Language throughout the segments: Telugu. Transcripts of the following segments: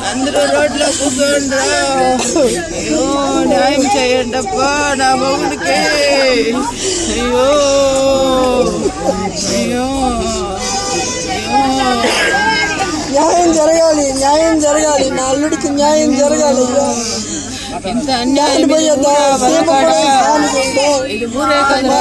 అందరూ రోడ్లో కూర్చోండి, న్యాయం చేయండి అప్పా నా మొగుడికి. అయ్యో అయ్యో న్యాయం జరగాలి, న్యాయం జరగాలి, నా అల్లుడికి న్యాయం జరగాలి. ఇంత అన్యాయం ఇది ఊరే కదా.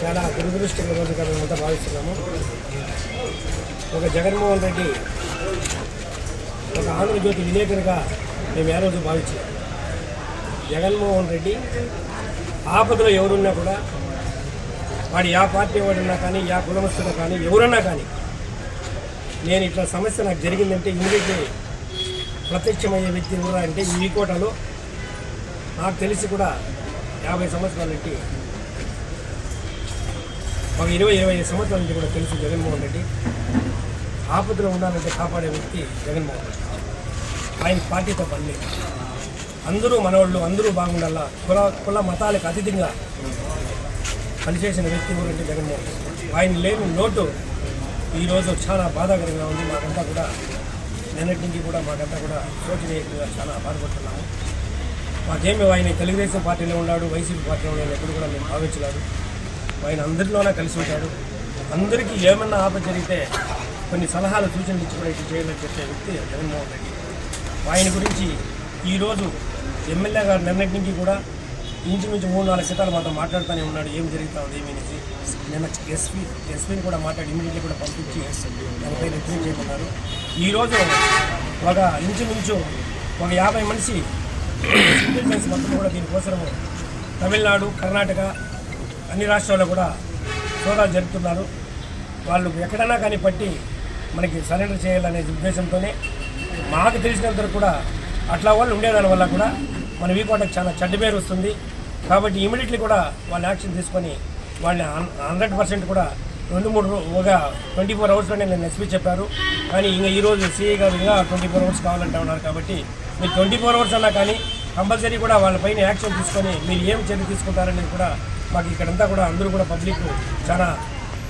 చాలా దురదృష్టకరంగా భావిస్తున్నాము. ఒక జగన్మోహన్ రెడ్డి ఒక ఆంధ్రజ్యోతి విలేకరుగా మేము ఏ రోజు భావించాం. జగన్మోహన్ రెడ్డి ఆపదలో ఎవరున్నా కూడా వాడు యా పార్టీ వాడున్నా కానీ యా కులమస్తున్నా కానీ ఎవరన్నా కానీ నేను ఇట్లా సమస్య నాకు జరిగిందంటే ఇమీడియట్లీ ప్రత్యక్షమయ్యే వ్యక్తి ఎవరా అంటే ఈ కోటలో నాకు తెలిసి కూడా 50 సంవత్సరాల నుండి ఒక 20-25 సంవత్సరాల నుంచి కూడా తెలుసు జగన్మోహన్ రెడ్డి ఆపదలో ఉండాలంటే కాపాడే వ్యక్తి జగన్మోహన్ రెడ్డి. ఆయన పార్టీతో పని అందరూ మనవాళ్ళు అందరూ బాగుండాలా, కుల మతాలకు అతీతంగా పనిచేసిన వ్యక్తి ఎవరంటే జగన్మోహన్ రెడ్డి. ఆయన లేని లోటు ఈరోజు చాలా బాధాకరంగా ఉంది. మాకంతా కూడా నిన్నటి నుంచి కూడా మాకంతా కూడా శోచనీయంగా చాలా బాధపడుతున్నాము. మాకేమి ఆయన తెలుగుదేశం పార్టీలో ఉన్నాడు, వైసీపీ పార్టీలో ఉన్నాడు ఎప్పుడు కూడా మేము భావించలేదు. ఆయన అందరిలోనే కలిసి ఉంటాడు. అందరికీ ఏమన్నా ఆపద జరిగితే కొన్ని సలహాలు సూచనలు ఇచ్చి కూడా ఇటు చేయాలని చెప్పే వ్యక్తి జగన్మోహన్ రెడ్డి. ఆయన గురించి ఈరోజు ఎమ్మెల్యే గారు నిన్నటి నుంచి కూడా ఇంచుమించు 3-4 క్రితాలు మాతో మాట్లాడుతూనే ఉన్నాడు ఏం జరుగుతూ ఉంది ఏమనేసి. నిన్న ఎస్పీని కూడా మాట్లాడి ఇమీడియట్లీ కూడా పంపించి దానిపై రిప్రజెంట్ చేయమన్నారు. ఈరోజు ఒక ఇంచుమించు ఒక 50 మనిషి ఇంటెలిజెన్స్ మొత్తం కూడా దీనికోసము తమిళనాడు, కర్ణాటక అన్ని రాష్ట్రాల్లో కూడా సోదాలు జరుపుతున్నారు. వాళ్ళు ఎక్కడైనా కానీ పట్టి మనకి సరెండర్ చేయాలనే ఉద్దేశంతోనే మాకు తెలిసినంత కూడా అట్లా వాళ్ళు ఉండేదాని వల్ల కూడా మన వీకోటకు చాలా చెడ్డ పేరు వస్తుంది. కాబట్టి ఇమీడియట్లీ కూడా వాళ్ళు యాక్షన్ తీసుకొని వాళ్ళని 100% కూడా 24 అవర్స్లోనే నేను ఎస్పీ చెప్పారు. కానీ ఇంకా ఈరోజు సిఐ గారు ఇంకా 24 అవర్స్ కావాలంటే ఉన్నారు. కాబట్టి మీరు 24 అవర్స్ అన్నా కానీ కంపల్సరీ కూడా వాళ్ళపైన యాక్షన్ తీసుకొని మీరు ఏం చర్య తీసుకుంటారనేది కూడా మాకు ఇక్కడంతా కూడా అందరూ కూడా పబ్లిక్ చాలా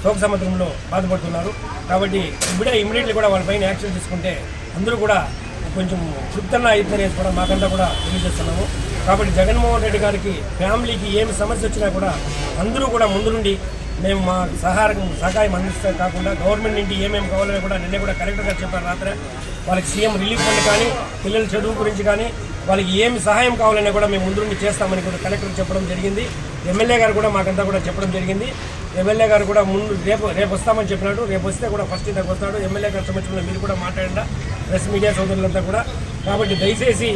శోక సముద్రంలో బాధపడుతున్నారు. కాబట్టి ఇప్పుడే ఇమీడియట్లీ కూడా వాళ్ళపైన యాక్షన్ తీసుకుంటే అందరూ కూడా కొంచెం తృప్తంగా అవుతుందనేది కూడా మాకంతా కూడా తెలియజేస్తున్నాము. కాబట్టి జగన్మోహన్ రెడ్డి గారికి ఫ్యామిలీకి ఏమి సమస్య వచ్చినా కూడా అందరూ కూడా ముందు నుండి మేము మా సహాయం అందిస్తే కాకుండా గవర్నమెంట్ నుండి ఏమేమి కావాలో కూడా నిన్నే కూడా కలెక్టర్ గారు చెప్పారు రాత్రి. వాళ్ళకి సీఎం రిలీఫ్ ఫండ్ కానీ పిల్లల చదువు గురించి కానీ వాళ్ళకి ఏమి సహాయం కావాలన్నా కూడా మేము ముందు నుండి చేస్తామని కూడా కలెక్టర్ చెప్పడం జరిగింది. ఎమ్మెల్యే గారు కూడా మాకంతా కూడా చెప్పడం జరిగింది. ఎమ్మెల్యే గారు కూడా ముందు రేపు వస్తామని చెప్పినాడు. రేపు వస్తే కూడా ఫస్ట్ ఇంతకు వస్తాడు. ఎమ్మెల్యే గారి సమక్షంలో మీరు కూడా మాట్లాడండి, ప్రెస్ మీడియా సోదరులంతా కూడా. కాబట్టి దయచేసి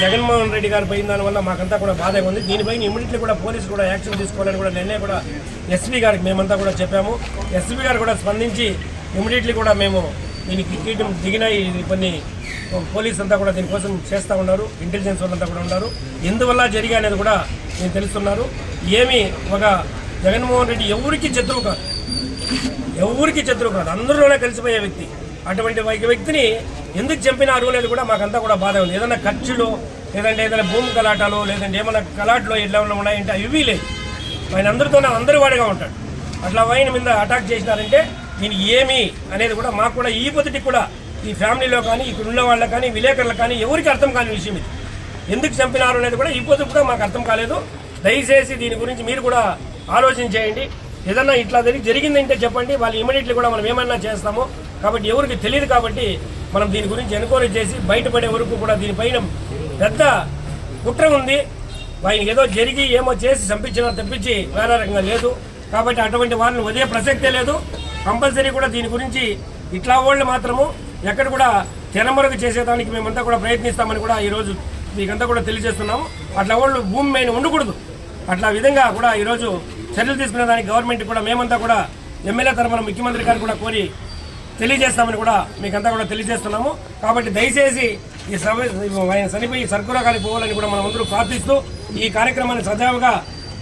జగన్మోహన్ రెడ్డి గారు పోయిన దానివల్ల మాకంతా కూడా బాధగా ఉంది. దీనిపైన ఇమీడియట్లీ కూడా పోలీసులు కూడా యాక్షన్ తీసుకోవాలని కూడా నిన్నే కూడా ఎస్పీ గారికి మేమంతా కూడా చెప్పాము. ఎస్పీ గారు కూడా స్పందించి ఇమీడియట్లీ కూడా మేము దీనికి కీటం దిగినాయి. కొన్ని పోలీసు అంతా కూడా దీనికోసం చేస్తూ ఉన్నారు, ఇంటెలిజెన్స్ వాళ్ళంతా కూడా ఉన్నారు. ఎందువల్ల జరిగా అనేది కూడా నేను తెలుస్తున్నారు. ఏమి ఒక జగన్మోహన్ రెడ్డి ఎవరికి శత్రువు కాదు, అందరిలోనే కలిసిపోయే వ్యక్తి. అటువంటి వ్యక్తిని ఎందుకు చంపినారు అనేది కూడా మాకంతా కూడా బాధ ఉంది. ఏదైనా ఖర్చులో లేదంటే ఏదైనా భూమి కలాటాలో లేదంటే ఏమైనా కలాట్లో ఎట్లా ఉన్నాయంటే ఇవి లేదు. ఆయన అందరి వాడిగా ఉంటాడు. అట్లా ఆయన మీద అటాక్ చేసినారంటే దీనికి ఏమి అనేది కూడా మాకు కూడా ఈ పొద్దుటికి కూడా ఈ ఫ్యామిలీలో కానీ ఇక్కడ ఉన్న వాళ్ళకి కానీ విలేకరులకు కానీ ఎవరికి అర్థం కాని విషయం ఇది. ఎందుకు చంపినారు అనేది కూడా ఈ పొద్దు కూడా మాకు అర్థం కాలేదు. దయచేసి దీని గురించి మీరు కూడా ఆలోచన చేయండి. ఏదన్నా ఇట్లా జరిగిందంటే చెప్పండి, వాళ్ళు ఇమీడియట్లీ కూడా మనం ఏమన్నా చేస్తాము. కాబట్టి ఎవరికి తెలియదు కాబట్టి మనం దీని గురించి ఎన్క్వైరీ చేసి బయటపడే వరకు కూడా దీనిపైన పెద్ద కుట్ర ఉంది. ఆయన ఏదో జరిగి ఏమో చేసి చంపించినా తప్పించి వేరే రకంగా లేదు. కాబట్టి అటువంటి వారిని వదిలే ప్రసక్తే లేదు. కంపల్సరీ కూడా దీని గురించి ఇట్లా వాళ్ళు మాత్రము ఎక్కడ కూడా తెరమరుగు చేసేదానికి మేమంతా కూడా ప్రయత్నిస్తామని కూడా ఈరోజు మీకంతా కూడా తెలియజేస్తున్నాము. అట్లా వాళ్ళు భూమి మీద ఉండకూడదు. అట్లా విధంగా కూడా ఈరోజు చర్యలు తీసుకునే దానికి గవర్నమెంట్ కూడా మేమంతా కూడా ఎమ్మెల్యే తరఫున ముఖ్యమంత్రి గారు కూడా కోరి తెలియజేస్తామని కూడా మీకంతా కూడా తెలియజేస్తున్నాము. కాబట్టి దయచేసి ఈ ఆయన చనిపోయి సర్కురాకానికి పోవాలని కూడా మనం అందరూ ప్రార్థిస్తూ ఈ కార్యక్రమాన్ని సజావుగా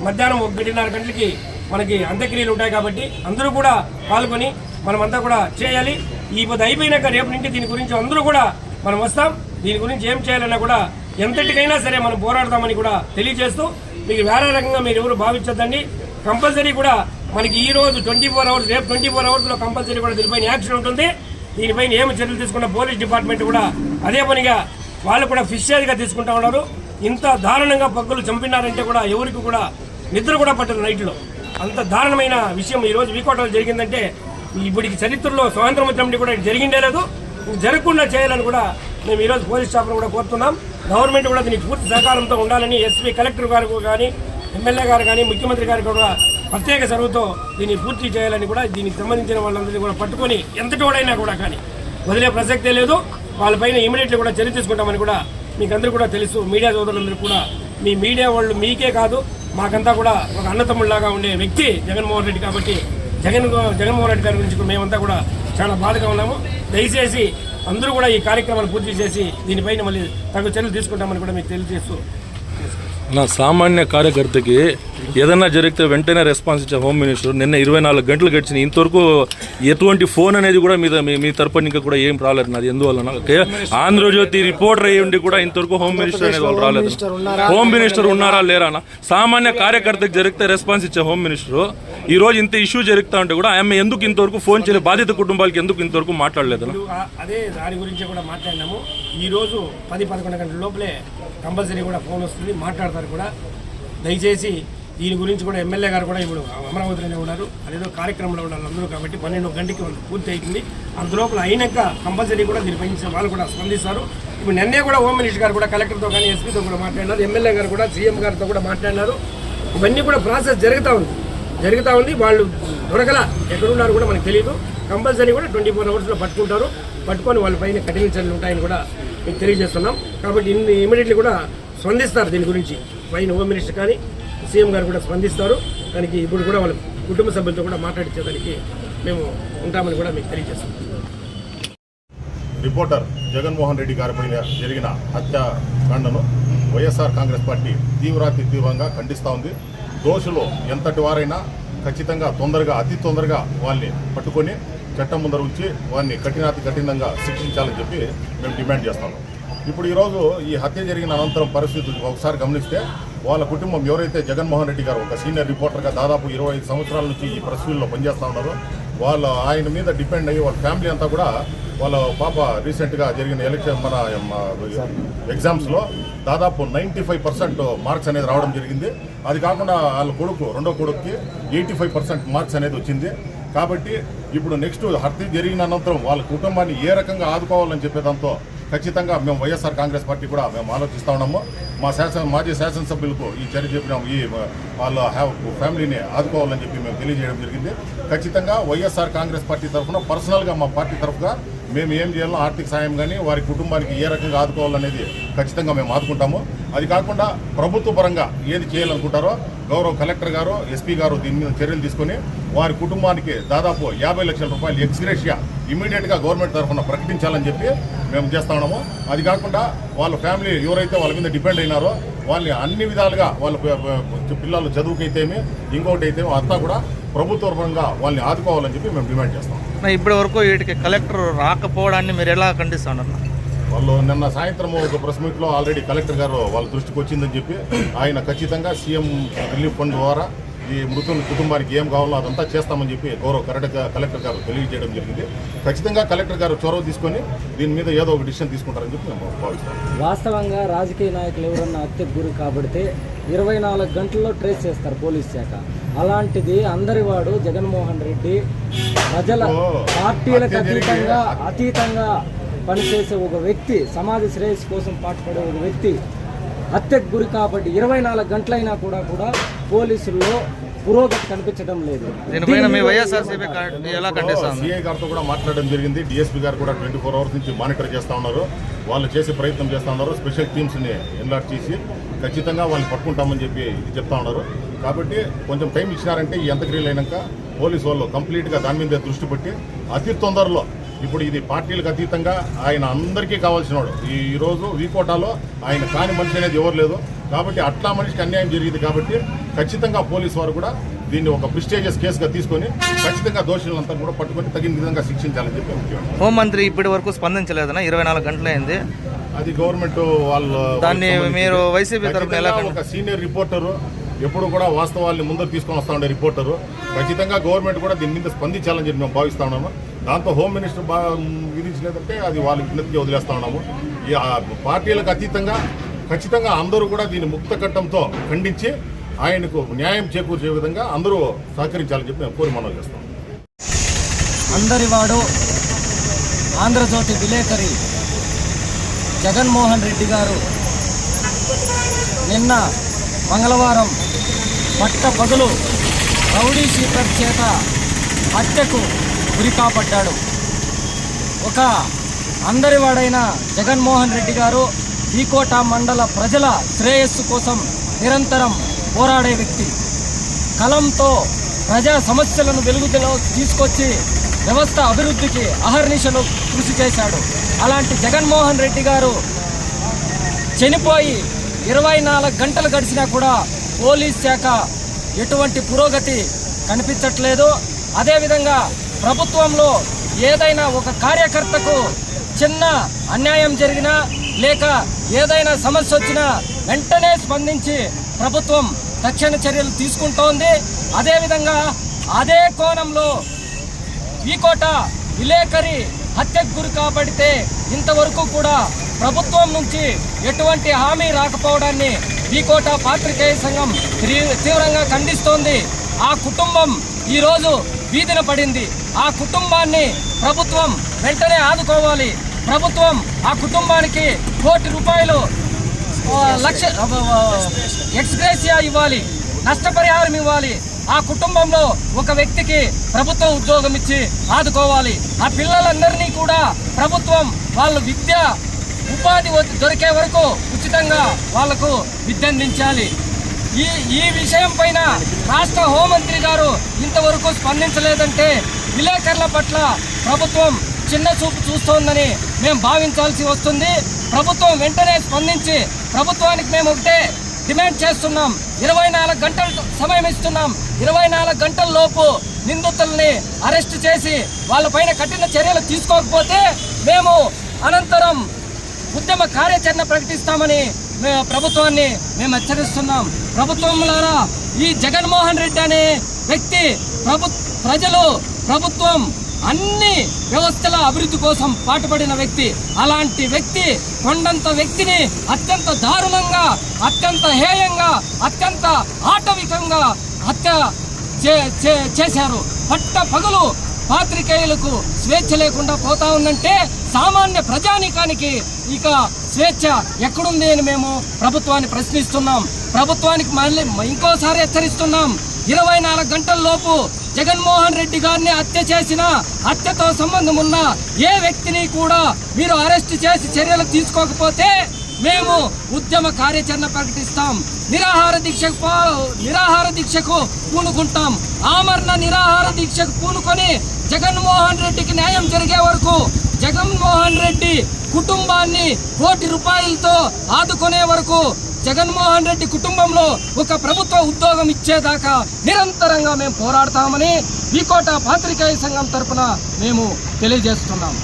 మధ్యాహ్నం 1:30 గంటలకి మనకి అంత్యక్రియలు ఉంటాయి. కాబట్టి అందరూ కూడా పాల్గొని మనమంతా కూడా చేయాలి. ఈ పొద్దు అయిపోయినాక రేపు నుండి దీని గురించి అందరూ కూడా మనం వస్తాం. దీని గురించి ఏం చేయాలన్నా కూడా ఎంతటికైనా సరే మనం పోరాడతామని కూడా తెలియజేస్తూ మీకు వేరే రకంగా మీరు ఎవరు భావించొద్దండి. కంపల్సరీ కూడా మనకి ఈ రోజు 24 అవర్స్ రేపు 24 అవర్స్లో కంపల్సరీ కూడా దీనిపైన యాక్షన్ ఉంటుంది. దీనిపైన ఏమి చర్యలు తీసుకున్న పోలీస్ డిపార్ట్మెంట్ కూడా అదే పనిగా వాళ్ళు కూడా ఫిషియర్గా తీసుకుంటా ఉన్నారు. ఇంత దారుణంగా పగ్గులు చంపినారంటే కూడా ఎవరికి కూడా నిద్ర కూడా పట్టదు నైట్లో. అంత దారుణమైన విషయం ఈరోజు వీకోటలో జరిగిందంటే ఇప్పటికి చరిత్రలో స్వాతంత్రం వచ్చినప్పుడు కూడా జరిగిందే లేదు. జరగకుండా చేయాలని కూడా మేము ఈరోజు పోలీస్ స్టాఫ్ను కూడా కోరుతున్నాం. గవర్నమెంట్ కూడా దీనికి పూర్తి సహకారంతో ఉండాలని ఎస్పీ కలెక్టర్ గారు కానీ ఎమ్మెల్యే గారు కానీ ముఖ్యమంత్రి గారు కూడా ప్రత్యేక చొరవతో దీన్ని పూర్తి చేయాలని కూడా దీనికి సంబంధించిన వాళ్ళందరినీ కూడా పట్టుకొని ఎంతటోడైనా కూడా కానీ వదిలే ప్రసక్తే లేదు. వాళ్ళపైన ఇమీడియట్లీ కూడా చర్య తీసుకుంటామని కూడా మీకు అందరూ కూడా తెలుసు. మీడియా సోదరులందరూ కూడా మీ మీడియా వాళ్ళు మీకే కాదు మాకంతా కూడా ఒక అన్నతమ్ముళ్లాగా ఉండే వ్యక్తి జగన్మోహన్ రెడ్డి. కాబట్టి జగన్మోహన్ రెడ్డి గారి గురించి మేమంతా కూడా చాలా బాధగా ఉన్నాము. దయచేసి అందరూ కూడా ఈ కార్యక్రమాన్ని పూర్తి చేసి దీనిపైన మళ్ళీ తగు చర్యలు తీసుకుంటామని కూడా మీకు తెలియజేస్తూ నా సామాన్య కార్యకర్తకి ఏదన్నా జరిగితే వెంటనే రెస్పాన్స్ ఇచ్చే హోమ్ మినిస్టర్ నిన్న 24 గంటలు గడిచినాయి. ఇంతవరకు ఎటువంటి ఫోన్ అనేది కూడా మీ తరపున ఇంకా కూడా ఏం రాలేదు. నాది ఎందువల్ల ఆంధ్రజ్యోతి రిపోర్టర్ అయ్యి ఉండి కూడా ఇంతవరకు హోమ్ మినిస్టర్ అనేది వాళ్ళు రాలేదు. హోమ్ మినిస్టర్ ఉన్నారా లేరా? సామాన్య కార్యకర్తకి జరిగితే రెస్పాన్స్ ఇచ్చే హోమ్ మినిస్టర్ ఈ రోజు ఇంత ఇష్యూ జరుగుతా ఉంటే కూడా ఆమె ఎందుకు ఇంతవరకు ఫోన్ చేయలేదు? బాధిత కుటుంబాలకి ఎందుకు ఇంతవరకు మాట్లాడలేదు? అదే దాని గురించి కూడా మాట్లాడినాము. ఈరోజు 10-11 గంటల లోపలే కంపల్సరీ కూడా ఫోన్ వస్తుంది, మాట్లాడతారు కూడా. దయచేసి దీని గురించి కూడా ఎమ్మెల్యే గారు కూడా ఇప్పుడు అమరావతిలోనే ఉన్నారు, అదేదో కార్యక్రమంలో ఉన్నారు అందరూ. కాబట్టి 12 గంటకి పూర్తి అవుతుంది. అందులోపల అయినాక కంపల్సరీ కూడా దీనిపై వాళ్ళు కూడా స్పందిస్తారు. ఇప్పుడు నిన్నే కూడా హోమ్ మినిస్టర్ గారు కూడా కలెక్టర్తో కానీ ఎస్పీతో కూడా మాట్లాడినారు, ఎమ్మెల్యే గారు కూడా సీఎం గారితో కూడా మాట్లాడినారు. ఇవన్నీ కూడా ప్రాసెస్ జరుగుతూ ఉంది. వాళ్ళు దొరకలా ఎక్కడున్నారు కూడా మనకు తెలియదు. కంపల్సరీ కూడా 24 అవర్స్లో పట్టుకొని వాళ్ళ పైన కఠిన చర్యలు ఉంటాయని కూడా మీకు తెలియజేస్తున్నాం. కాబట్టి ఇమీడియట్లీ కూడా స్పందిస్తారు దీని గురించి. పైన హోమ్ మినిస్టర్ కానీ సీఎం గారు కూడా స్పందిస్తారు. దానికి ఇప్పుడు కూడా వాళ్ళ కుటుంబ సభ్యులతో కూడా మాట్లాడించేదానికి మేము ఉంటామని కూడా మీకు తెలియజేస్తున్నాం. రిపోర్టర్ జగన్మోహన్ రెడ్డి గారిపైన జరిగిన హత్యాకాండను వైఎస్ఆర్ కాంగ్రెస్ పార్టీ తీవ్రంగా ఖండిస్తూ ఉంది. దోషులు ఎంతటి వారైనా ఖచ్చితంగా అతి తొందరగా వాళ్ళని పట్టుకొని చట్టం ముందర ఉంచి వారిని కఠినంగా శిక్షించాలని చెప్పి మేము డిమాండ్ చేస్తాము. ఇప్పుడు ఈరోజు ఈ హత్య జరిగిన అనంతరం పరిస్థితులు ఒకసారి గమనిస్తే వాళ్ళ కుటుంబం ఎవరైతే జగన్మోహన్ రెడ్డి గారు ఒక సీనియర్ రిపోర్టర్గా దాదాపు 25 సంవత్సరాల నుంచి ఈ ప్రెస్ ఫీల్డ్లో పనిచేస్తూ ఉన్నారు, ఆయన మీద డిపెండ్ అయ్యి వాళ్ళ ఫ్యామిలీ అంతా కూడా వాళ్ళ పాప రీసెంట్గా జరిగిన ఎగ్జామ్స్లో దాదాపు 95% మార్క్స్ అనేది రావడం జరిగింది. అది కాకుండా వాళ్ళ రెండో కొడుకుకి 85% మార్క్స్ అనేది వచ్చింది. కాబట్టి ఇప్పుడు నెక్స్ట్ హత్య జరిగిన అనంతరం వాళ్ళ కుటుంబాన్ని ఏ రకంగా ఆదుకోవాలని చెప్పేదాంతో ఖచ్చితంగా మేము వైఎస్ఆర్ కాంగ్రెస్ పార్టీ కూడా మేము ఆలోచిస్తూ ఉన్నాము. మాజీ శాసనసభ్యులకు ఈ చర్య చెప్పినాము, వాళ్ళ ఫ్యామిలీని ఆదుకోవాలని చెప్పి మేము తెలియజేయడం జరిగింది. ఖచ్చితంగా వైఎస్ఆర్ కాంగ్రెస్ పార్టీ తరఫున పర్సనల్గా మా పార్టీ తరఫుగా మేము ఏం చేయాలో ఆర్థిక సాయం కానీ వారి కుటుంబానికి ఏ రకంగా ఆదుకోవాలనేది ఖచ్చితంగా మేము ఆదుకుంటాము. అది కాకుండా ప్రభుత్వ పరంగా ఏది చేయాలనుకుంటారో గౌరవ కలెక్టర్ గారు, ఎస్పీ గారు దీని మీద చర్యలు తీసుకొని వారి కుటుంబానికి దాదాపు 50 లక్షల రూపాయలు ఎక్స్గ్రేషియా ఇమీడియట్గా గవర్నమెంట్ తరఫున ప్రకటించాలని చెప్పి మేము చేస్తా ఉన్నాము. అది కాకుండా వాళ్ళ ఫ్యామిలీ ఎవరైతే వాళ్ళ మీద డిపెండ్ అయినారో వాళ్ళని అన్ని విధాలుగా వాళ్ళ పిల్లలు చదువుకైతేమి ఇంకొకటి అయితే అంతా కూడా ప్రభుత్వ పరంగా వాళ్ళని ఆదుకోవాలని చెప్పి మేము డిమాండ్ చేస్తాం. ఇప్పటి వరకు వీటికి కలెక్టర్ రాకపోవడాన్ని మీరు ఎలా ఖండిస్తున్నారు? వాళ్ళు నిన్న సాయంత్రం ఒక ప్రెస్ మీట్లో ఆల్రెడీ కలెక్టర్ గారు వాళ్ళ దృష్టికి వచ్చిందని చెప్పి ఆయన ఖచ్చితంగా సీఎం రిలీఫ్ ఫండ్ ద్వారా ఈ మృతుల కుటుంబానికి ఏం కావాలో అదంతా చేస్తామని చెప్పి గౌరవ కలెక్టర్ గారు తెలియజేయడం జరిగింది. ఖచ్చితంగా కలెక్టర్ గారు చొరవ తీసుకొని దీని మీద ఏదో ఒక డిసిషన్ తీసుకుంటారని చెప్పి మేము భావిస్తాం. వాస్తవంగా రాజకీయ నాయకులు ఎవరన్నా హత్యకు గురి కాబడితే 24 గంటల్లో ట్రేస్ చేస్తారు పోలీస్ శాఖ. అలాంటిది అందరివాడు జగన్మోహన్ రెడ్డి ప్రజల పార్టీలకు అతీతంగా పనిచేసే ఒక వ్యక్తి, సమాజ శ్రేయస్సు కోసం పాటుపడే ఒక వ్యక్తి హత్యకు గురి కాబట్టి 24 గంటలైనా కూడా పోలీసుల్లో పురోగతి కనిపించడం లేదు. సిఐ గారితో కూడా మాట్లాడడం జరిగింది. డిఎస్పీ గారు కూడా 24 అవర్స్ నుంచి మానిటర్ చేస్తూ ఉన్నారు. వాళ్ళు చేసే ప్రయత్నం చేస్తూ ఉన్నారు. స్పెషల్ టీమ్స్ని ఎన్లాట్ చేసి ఖచ్చితంగా వాళ్ళని పట్టుకుంటామని చెప్పి ఇది చెప్తా ఉన్నారు. కాబట్టి కొంచెం టైం ఇచ్చినారంటే ఈ అంత్యక్రియలు అయినాక పోలీసు వాళ్ళు కంప్లీట్గా దాని మీద దృష్టి పెట్టి అతి తొందరలో, ఇప్పుడు ఇది పార్టీలకు అతీతంగా ఆయన అందరికీ కావాల్సినవాడు. ఈరోజు వీకోటాలో ఆయన కాని మనిషి అనేది ఎవరు లేదు. కాబట్టి అట్లా మనిషికి అన్యాయం జరిగింది కాబట్టి ఖచ్చితంగా పోలీసు వారు కూడా దీన్ని ఒక ప్రిస్టేజియస్ కేసుగా తీసుకొని ఖచ్చితంగా దోషులంతా కూడా పట్టుకొని తగిన విధంగా శిక్షించాలని చెప్పి ముఖ్యమంత్రి. హోంమంత్రి ఇప్పటి వరకు స్పందించలేదన్నా? 24 గంటలైంది. అది గవర్నమెంట్ వాళ్ళు దాన్ని మీరు వైసీపీ తరఫున ఎలా? ఒక సీనియర్ రిపోర్టరు ఎప్పుడు కూడా వాస్తవాల్ని ముందరు తీసుకొని వస్తూ ఉండే రిపోర్టరు ఖచ్చితంగా గవర్నమెంట్ కూడా దీని మీద స్పందించాలని చెప్పి మేము భావిస్తా ఉన్నాము. దాంతో హోమ్ మినిస్టర్ విధించలేదంటే అది వాళ్ళ విజ్ఞతకి వదిలేస్తా ఉన్నాము. ఈ పార్టీలకు అతీతంగా ఖచ్చితంగా అందరూ కూడా దీన్ని ముక్త కట్టంతో ఖండించి ఆయనకు న్యాయం చేకూర్చే విధంగా అందరూ సహకరించాలని చెప్పి మేము కోరి మనవి చేస్తాం. అందరివాడు ఆంధ్రజ్యోతి విలేకరి జగన్మోహన్ రెడ్డి గారు నిన్న మంగళవారం పట్టపగలు రౌడీ షీటర్ చేత హత్యకు గురికాపడ్డాడు. ఒక అందరివాడైన జగన్మోహన్ రెడ్డి గారు వీకోట మండల ప్రజల శ్రేయస్సు కోసం నిరంతరం పోరాడే వ్యక్తి. కలంతో ప్రజా సమస్యలను వెలుగులో తీసుకొచ్చి వ్యవస్థ అభివృద్ధికి అహర్నిశలు కృషి చేశాడు. అలాంటి జగన్మోహన్ రెడ్డి గారు చనిపోయి 24 గంటలు గడిచినా కూడా పోలీస్ శాఖ ఎటువంటి పురోగతి కనిపించట్లేదు. అదేవిధంగా ప్రభుత్వంలో ఏదైనా ఒక కార్యకర్తకు చిన్న అన్యాయం జరిగినా లేక ఏదైనా సమస్య వచ్చినా వెంటనే స్పందించి ప్రభుత్వం తక్షణ చర్యలు తీసుకుంటోంది. అదేవిధంగా అదే కోణంలో వీకోట విలేకరి హత్యకు గురి కాబడితే ఇంతవరకు కూడా ప్రభుత్వం నుంచి ఎటువంటి హామీ రాకపోవడాన్ని వీకోట పాత్రికేయ సంఘం తీవ్రంగా ఖండిస్తోంది. ఆ కుటుంబం ఈరోజు వీధిన పడింది. ఆ కుటుంబాన్ని ప్రభుత్వం వెంటనే ఆదుకోవాలి. ప్రభుత్వం ఆ కుటుంబానికి ₹1 లక్ష ఎక్స్గ్రేషియా ఇవ్వాలి, నష్టపరిహారం ఇవ్వాలి. ఆ కుటుంబంలో ఒక వ్యక్తికి ప్రభుత్వం ఉద్యోగం ఇచ్చి ఆదుకోవాలి. ఆ పిల్లలందరినీ కూడా ప్రభుత్వం వాళ్ళు విద్య ఉపాధి దొరికే వరకు ఉచితంగా వాళ్లకు విద్య అందించాలి. ఈ విషయం పైన రాష్ట్ర హోంమంత్రి గారు ఇంతవరకు స్పందించలేదంటే విలేకరుల పట్ల ప్రభుత్వం చిన్న చూపు చూస్తోందని మేము భావించాల్సి వస్తుంది. ప్రభుత్వం వెంటనే స్పందించి ప్రభుత్వానికి మేము ఒకటే డిమాండ్ చేస్తున్నాం. 24 గంటలు సమయం ఇస్తున్నాం. 24 గంటల లోపు నిందితుల్ని అరెస్ట్ చేసి వాళ్ళపైన కఠిన చర్యలు తీసుకోకపోతే మేము అనంతరం ఉద్యమ కార్యాచరణ ప్రకటిస్తామని ప్రభుత్వాన్ని మేము హెచ్చరిస్తున్నాం. ప్రభుత్వంలారా, ఈ జగన్మోహన్ రెడ్డి అనే వ్యక్తి ప్రభుత్వం అన్ని వ్యవస్థల అభివృద్ధి కోసం పాటుపడిన వ్యక్తి. అలాంటి వ్యక్తి కొండంత వ్యక్తిని అత్యంత దారుణంగా, అత్యంత హేయంగా, అత్యంత ఆటవికంగా హత్య చేశారు. పగలు పాత్రికేయులకు స్వేచ్ఛ లేకుండా పోతా ఉందంటే సామాన్య ప్రజానీకానికి ఇక స్వేచ్ఛ ఎక్కడుంది అని మేము ప్రభుత్వాన్ని ప్రశ్నిస్తున్నాం. ప్రభుత్వానికి మళ్ళీ ఇంకోసారి హెచ్చరిస్తున్నాం. 24 గంటల లోపు జగన్మోహన్ రెడ్డి గారిని హత్య చేసిన, హత్యతో సంబంధం ఉన్న ఏ వ్యక్తిని కూడా మీరు అరెస్ట్ చేసి చర్యలు తీసుకోకపోతే మేము ఉద్యమ కార్యాచరణ ప్రకటిస్తాం. నిరాహార దీక్షకు పూనుకుంటాం. ఆమరణ నిరాహార దీక్షకు పూనుకొని జగన్మోహన్ రెడ్డికి న్యాయం జరిగే వరకు, జగన్మోహన్ రెడ్డి కుటుంబాన్ని ₹1 ఆదుకునే వరకు, జగన్మోహన్ రెడ్డి కుటుంబంలో ఒక ప్రభుత్వ ఉద్యోగం ఇచ్చేదాకా నిరంతరంగా మేము పోరాడతామని వికోట పాత్రికేయ సంఘం తరపున మేము తెలియజేస్తున్నాం.